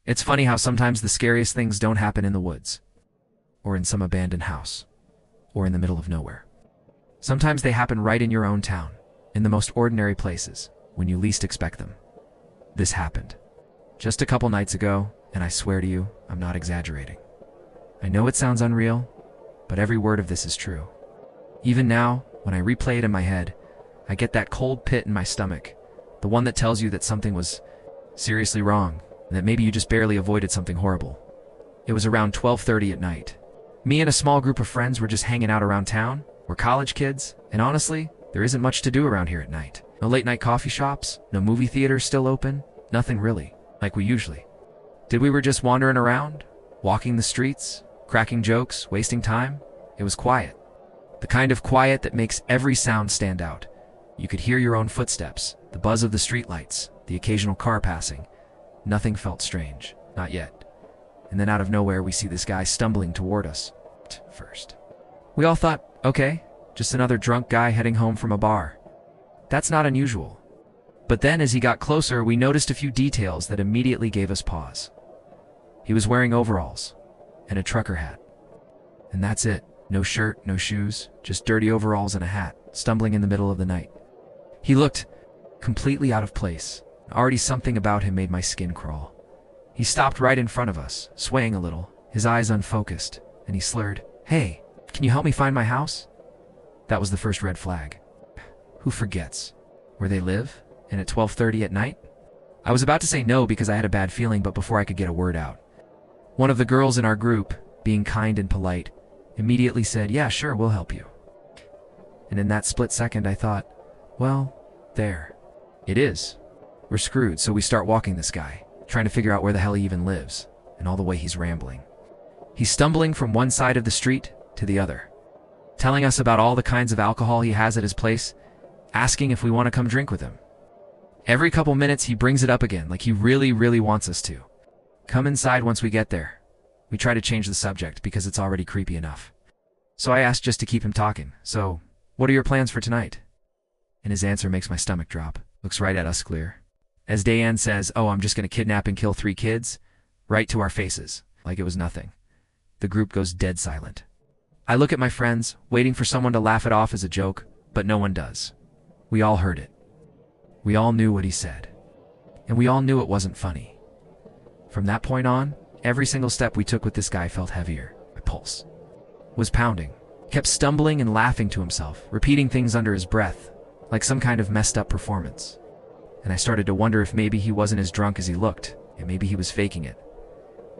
It's funny how sometimes the scariest things don't happen in the woods, or in some abandoned house, or in the middle of nowhere. Sometimes they happen right in your own town, in the most ordinary places, when you least expect them. This happened just a couple nights ago, and I swear to you, I'm not exaggerating. I know it sounds unreal, but every word of this is true. Even now, when I replay it in my head, I get that cold pit in my stomach, the one that tells you that something was seriously wrong, and that maybe you just barely avoided something horrible. It was around 12:30 at night. Me and a small group of friends were just hanging out around town. We're college kids, and honestly, there isn't much to do around here at night. No late-night coffee shops, no movie theaters still open, nothing really, like we usually. We were just wandering around, walking the streets, cracking jokes, wasting time. It was quiet. The kind of quiet that makes every sound stand out. You could hear your own footsteps, the buzz of the streetlights, the occasional car passing. Nothing felt strange, not yet. And then out of nowhere, we see this guy stumbling toward us. First, we all thought, okay, just another drunk guy heading home from a bar. That's not unusual. But then as he got closer, we noticed a few details that immediately gave us pause. He was wearing overalls and a trucker hat. And that's it. No shirt, no shoes, just dirty overalls and a hat, stumbling in the middle of the night. He looked completely out of place. Already something about him made my skin crawl. He stopped right in front of us, swaying a little, his eyes unfocused, and he slurred, "Hey, can you help me find my house?" That was the first red flag. Who forgets where they live, and at 12:30 at night? I was about to say no because I had a bad feeling, but before I could get a word out, one of the girls in our group, being kind and polite, immediately said, "Yeah, sure, we'll help you." And in that split second I thought, well, there it is. We're screwed, so we start walking this guy, trying to figure out where the hell he even lives, and all the way he's rambling. He's stumbling from one side of the street to the other, telling us about all the kinds of alcohol he has at his place, asking if we want to come drink with him. Every couple minutes he brings it up again, like he really, really wants us to. Come inside once we get there. We try to change the subject because it's already creepy enough. So I asked just to keep him talking, "So, what are your plans for tonight?" And his answer makes my stomach drop, looks right at us clear. As Dayan says, "Oh, I'm just going to kidnap and kill 3 kids," right to our faces, like it was nothing. The group goes dead silent. I look at my friends, waiting for someone to laugh it off as a joke, but no one does. We all heard it. We all knew what he said. And we all knew it wasn't funny. From that point on, every single step we took with this guy felt heavier. My pulse was pounding. He kept stumbling and laughing to himself, repeating things under his breath, like some kind of messed up performance. And I started to wonder if maybe he wasn't as drunk as he looked, and maybe he was faking it.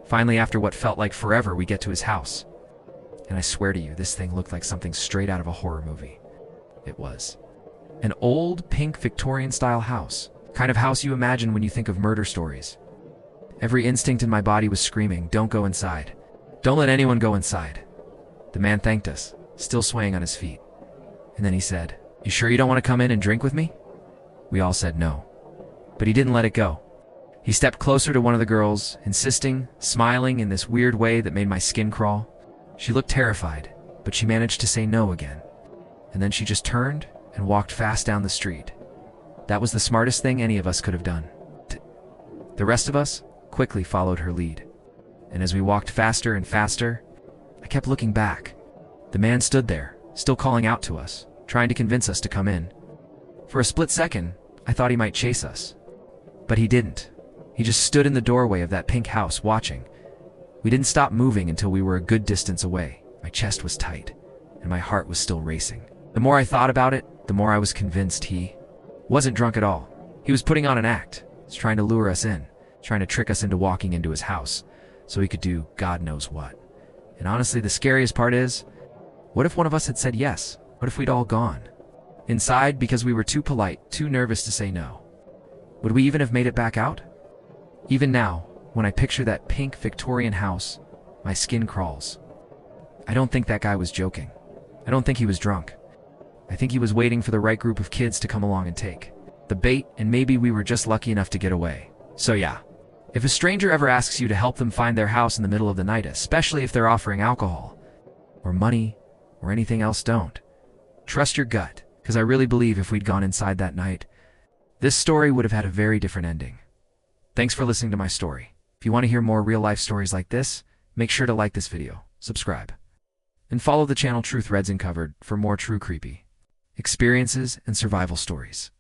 Finally, after what felt like forever, we get to his house. And I swear to you, this thing looked like something straight out of a horror movie. It was. An old, pink, Victorian-style house. Kind of house you imagine when you think of murder stories. Every instinct in my body was screaming, "Don't go inside. Don't let anyone go inside." The man thanked us, still swaying on his feet. And then he said, "You sure you don't want to come in and drink with me?" We all said no. But he didn't let it go. He stepped closer to one of the girls, insisting, smiling in this weird way that made my skin crawl. She looked terrified, but she managed to say no again. And then she just turned and walked fast down the street. That was the smartest thing any of us could have done. The rest of us quickly followed her lead. And as we walked faster and faster, I kept looking back. The man stood there, still calling out to us, trying to convince us to come in. For a split second, I thought he might chase us. But he didn't. He just stood in the doorway of that pink house, watching. We didn't stop moving until we were a good distance away. My chest was tight, and my heart was still racing. The more I thought about it, the more I was convinced he wasn't drunk at all. He was putting on an act. He was trying to lure us in, trying to trick us into walking into his house, so he could do God knows what. And honestly, the scariest part is, what if one of us had said yes? What if we'd all gone inside because we were too polite, too nervous to say no? Would we even have made it back out? Even now, when I picture that pink Victorian house, my skin crawls. I don't think that guy was joking. I don't think he was drunk. I think he was waiting for the right group of kids to come along and take the bait, and maybe we were just lucky enough to get away. So yeah, if a stranger ever asks you to help them find their house in the middle of the night, especially if they're offering alcohol, or money, or anything else, don't. Trust your gut, because I really believe if we'd gone inside that night, this story would have had a very different ending. Thanks for listening to my story. If you want to hear more real-life stories like this, make sure to like this video, subscribe, and follow the channel Truth Reds Uncovered for more true creepy experiences and survival stories.